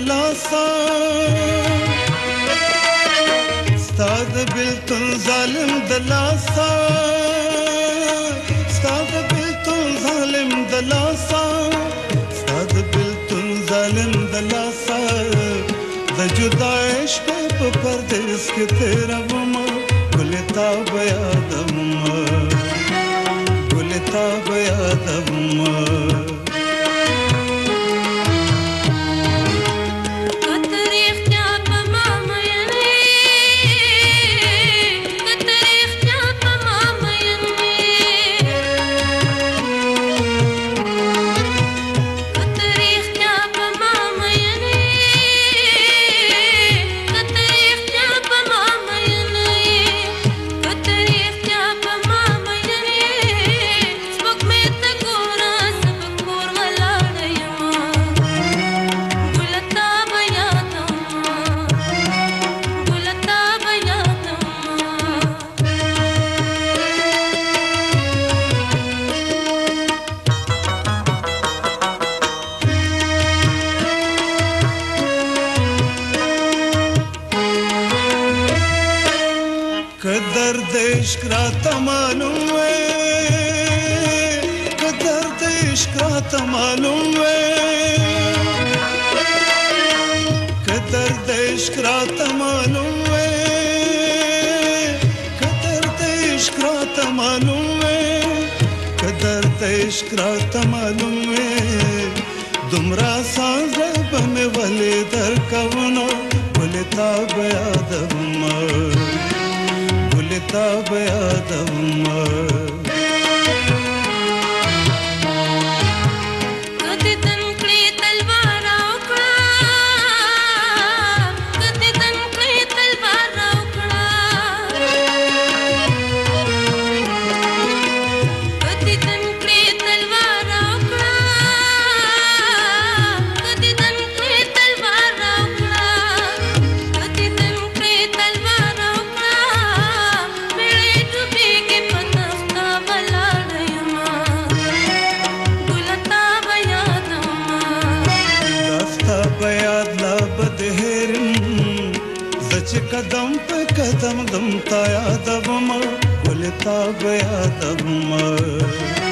دلاسا ستاد بلتون ظالم دلاسا ستاد بلتون ظالم دلاسا ستاد بلتون ظالم دلاسا د جدا عشق په پردیس کې تیرا وما ګلتا بیا دما ګلتا بیا دما दर्द इश्क रात मालूम है दर्द इश्क रात मालूम है दर्द इश्क रात मालूम है दर्द इश्क रात मालूम है दर्द इश्क रात मालूम है दुमरा सांस बने वाले दर कवनो बोलता बया दमा ता बया दमा कदम पे कदम दमता यादव गुलता बया दम